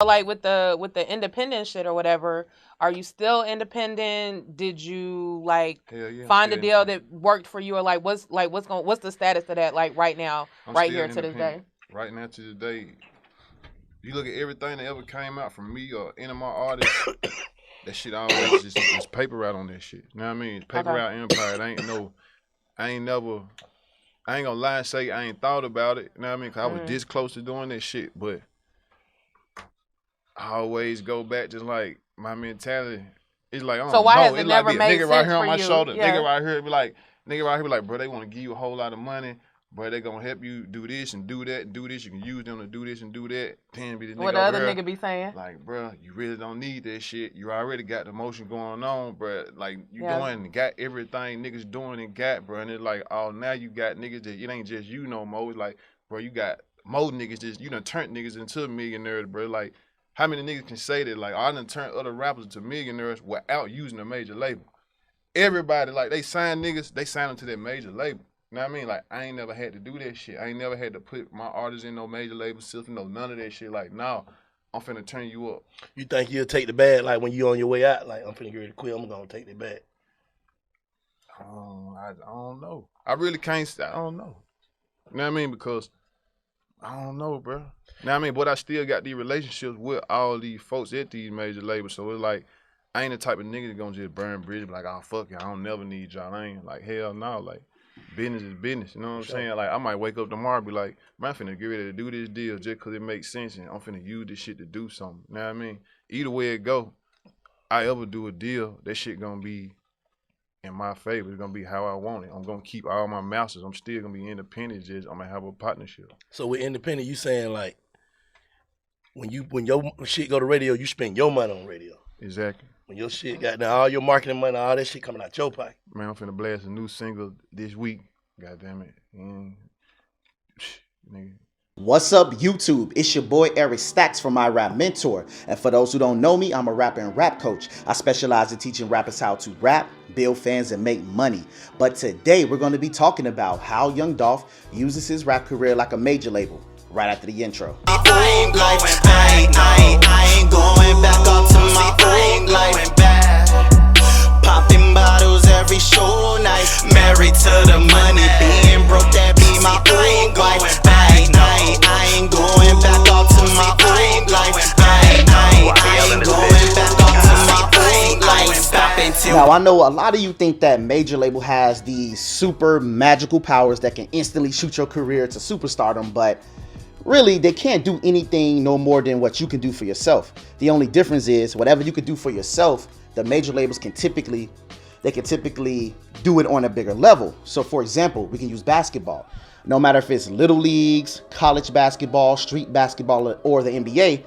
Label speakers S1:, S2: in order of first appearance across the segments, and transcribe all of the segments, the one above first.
S1: Like with the independent shit or whatever, are you still independent? Did you like
S2: Hell yeah, I'm
S1: find a
S2: still
S1: deal
S2: independent.
S1: that worked for you, or like what's the status of that like right now,
S2: I'm
S1: right
S2: still
S1: here to this day?
S2: independent. Right now to this day, you look at everything that ever came out from me or any of my artists, that shit always just paper route on that shit. You know what I mean? Paper
S1: Okay.
S2: route empire. It ain't no, I ain't never, I ain't gonna lie and say I ain't thought about it. You know what I mean? Cause I was this close to doing that shit, but I always go back just like my mentality. It's like, I
S1: So
S2: don't
S1: why
S2: know.
S1: has
S2: It
S1: it
S2: like
S1: never
S2: be a
S1: made
S2: nigga right
S1: sense
S2: here on
S1: for
S2: my
S1: you?
S2: shoulder.
S1: Yeah.
S2: Nigga right here be like, bro, they want to give you a whole lot of money. Bro, they gonna help you do this and do that and do this. You can use them to do this and do that. Then be the
S1: What
S2: nigga
S1: the
S2: over
S1: other
S2: here.
S1: nigga be saying?
S2: Like, bro, you really don't need that shit. You already got the motion going on, bro. Like, you
S1: Yeah.
S2: going and got everything niggas doing and got, bro. And it's like, oh, now you got niggas that it ain't just you no more. It's like, bro, you got more niggas just, you done turned niggas into millionaires, bro. Like, how many niggas can say that? Like, I done turned other rappers into millionaires without using a major label. Everybody, like, they sign niggas, they sign them to that major label. You know what I mean? Like, I ain't never had to do that shit. I ain't never had to put my artists in no major label system, no none of that shit. Like, nah, I'm finna turn you up.
S3: You think you'll take the bag, like when you on your way out, like I'm finna get ready to quit, I'm gonna take the bag.
S2: I don't know. I really can't say, I don't know. You know what I mean? Because I don't know, bro. You know what I mean? But I still got these relationships with all these folks at these major labels. So it's like, I ain't the type of nigga that gonna just burn bridges, be like, oh, fuck it, I don't never need y'all. I ain't like, hell no. Like, business is business. You know what I'm saying? Like, I might wake up tomorrow and be like, man, I'm finna get ready to do this deal just because it makes sense and I'm finna use this shit to do something. You know what I mean? Either way it go, I ever do a deal, that shit gonna be in my favor. It's gonna be how I want it. I'm gonna keep all my masters. I'm still gonna be independent, just I'm gonna have a partnership.
S3: So with independent, you saying like when your shit go to radio, you spend your money on radio.
S2: Exactly.
S3: When your shit got now all your marketing money, all that shit coming out your pocket.
S2: Man, I'm finna blast a new single this week. God damn it. And, nigga.
S4: What's up, YouTube? It's your boy Eric Stackz from My Rap Mentor. And for those who don't know me, I'm a rapper and rap coach. I specialize in teaching rappers how to rap, build fans, and make money. But today we're going to be talking about how young Dolph uses his rap career like a major label. Right after the intro.
S5: I ain't going back up to my old life. Popping bottles every show night. Married to the money, being broke, that be my old life. I ain't going back up to my old life. I ain't going back up to my old life.
S4: Now, I know a lot of you think that major label has these super magical powers that can instantly shoot your career to superstardom, but really, they can't do anything no more than what you can do for yourself. The only difference is whatever you can do for yourself, the major labels can typically do it on a bigger level. So for example, we can use basketball. No matter if it's little leagues, college basketball, street basketball, or the NBA,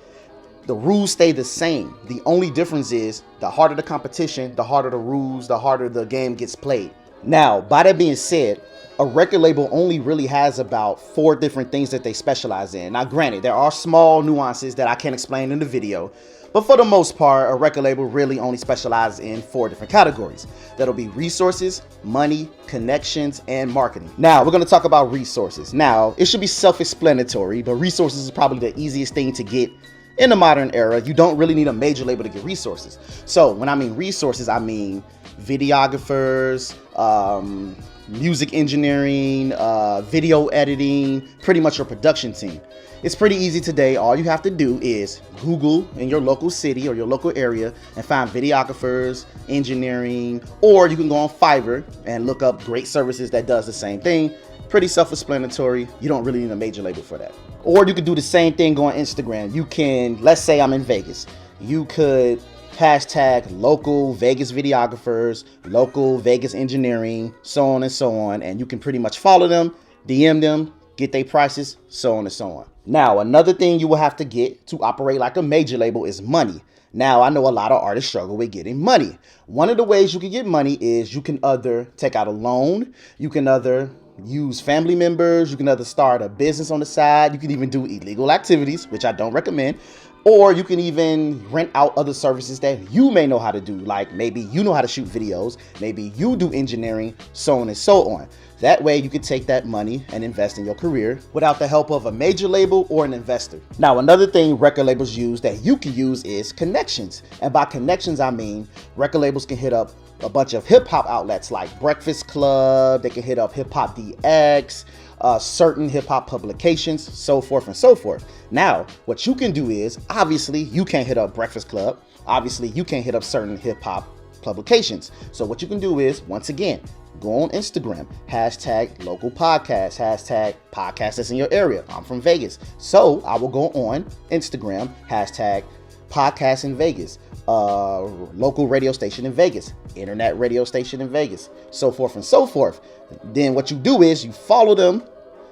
S4: the rules stay the same. The only difference is the harder the competition, the harder the rules, the harder the game gets played. Now, by that being said, a record label only really has about 4 different things that they specialize in. Now, granted, there are small nuances that I can't explain in the video, but for the most part, a record label really only specializes in 4 different categories. That'll be resources, money, connections, and marketing. Now, we're going to talk about resources. Now, it should be self-explanatory, but resources is probably the easiest thing to get in the modern era. You don't really need a major label to get resources. So when I mean resources, I mean videographers, music engineering, video editing, pretty much your production team. It's pretty easy today. All you have to do is Google in your local city or your local area and find videographers, engineering, or you can go on Fiverr and look up great services that does the same thing. Pretty self-explanatory. You don't really need a major label for that. Or you could do the same thing on Instagram. You can, let's say I'm in Vegas. You could hashtag local Vegas videographers, local Vegas engineering, so on and so on. And you can pretty much follow them, DM them, get their prices, so on and so on. Now, another thing you will have to get to operate like a major label is money. Now, I know a lot of artists struggle with getting money. One of the ways you can get money is you can either take out a loan, you can either use family members, you can either start a business on the side, you can even do illegal activities, which I don't recommend. Or you can even rent out other services that you may know how to do. Like maybe you know how to shoot videos, maybe you do engineering, so on and so on. That way you can take that money and invest in your career without the help of a major label or an investor. Now, another thing record labels use that you can use is connections. And by connections, I mean record labels can hit up a bunch of hip hop outlets like Breakfast Club, they can hit up Hip Hop DX, certain hip hop publications, so forth and so forth. Now, what you can do is, obviously, you can't hit up Breakfast Club. Obviously, you can't hit up certain hip hop publications. So what you can do is, once again, go on Instagram, hashtag local podcast, hashtag podcast that's in your area. I'm from Vegas. So I will go on Instagram, hashtag podcast in Vegas, local radio station in Vegas, internet radio station in Vegas, so forth and so forth. Then what you do is you follow them,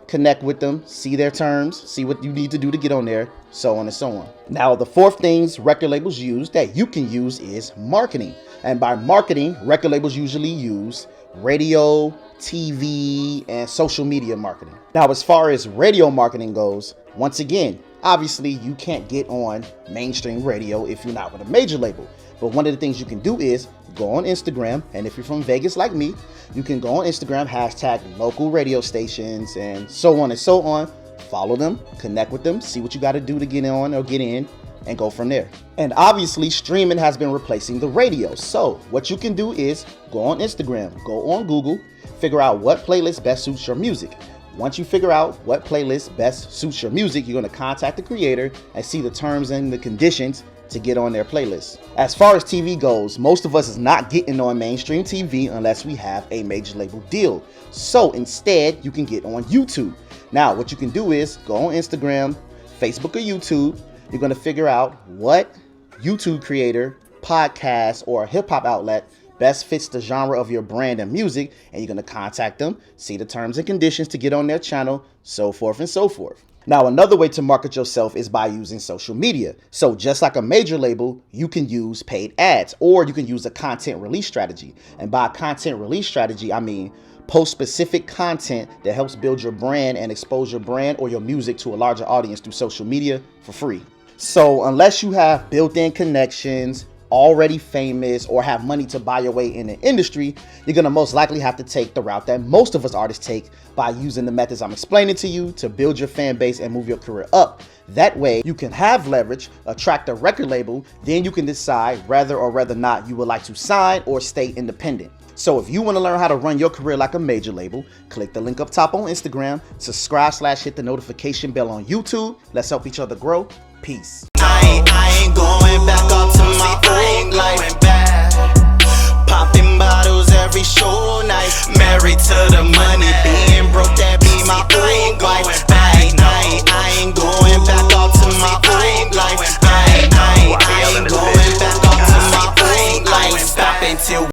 S4: connect with them, see their terms, see what you need to do to get on there, so on and so on. Now, the fourth things record labels use that you can use is marketing. And by marketing, record labels usually use radio, TV, and social media marketing. Now, as far as radio marketing goes, once again, obviously you can't get on mainstream radio if you're not with a major label. But one of the things you can do is go on Instagram, and if you're from Vegas like me, you can go on Instagram, hashtag local radio stations, and so on and so on. Follow them, connect with them, see what you got to do to get on or get in, and go from there. And obviously, streaming has been replacing the radio. So what you can do is go on Instagram, go on Google, figure out what playlist best suits your music. Once you figure out what playlist best suits your music, you're going to contact the creator and see the terms and the conditions to get on their playlist. As far as TV goes, most of us is not getting on mainstream TV unless we have a major label deal. So instead, you can get on YouTube. Now, what you can do is go on Instagram, Facebook, or YouTube. You're going to figure out what YouTube creator, podcast, or hip hop outlet best fits the genre of your brand and music, and you're going to contact them, see the terms and conditions to get on their channel, so forth and so forth. Now, another way to market yourself is by using social media. So just like a major label, you can use paid ads, or you can use a content release strategy. And by content release strategy, I mean post specific content that helps build your brand and expose your brand or your music to a larger audience through social media for free. So unless you have built-in connections, already famous, or have money to buy your way in the industry, you're going to most likely have to take the route that most of us artists take by using the methods I'm explaining to you to build your fan base and move your career up. That way you can have leverage, attract a record label, then you can decide whether or whether not you would like to sign or stay independent. So if you want to learn how to run your career like a major label, click the link up top on Instagram, subscribe / hit the notification bell on YouTube. Let's help each other grow. Peace.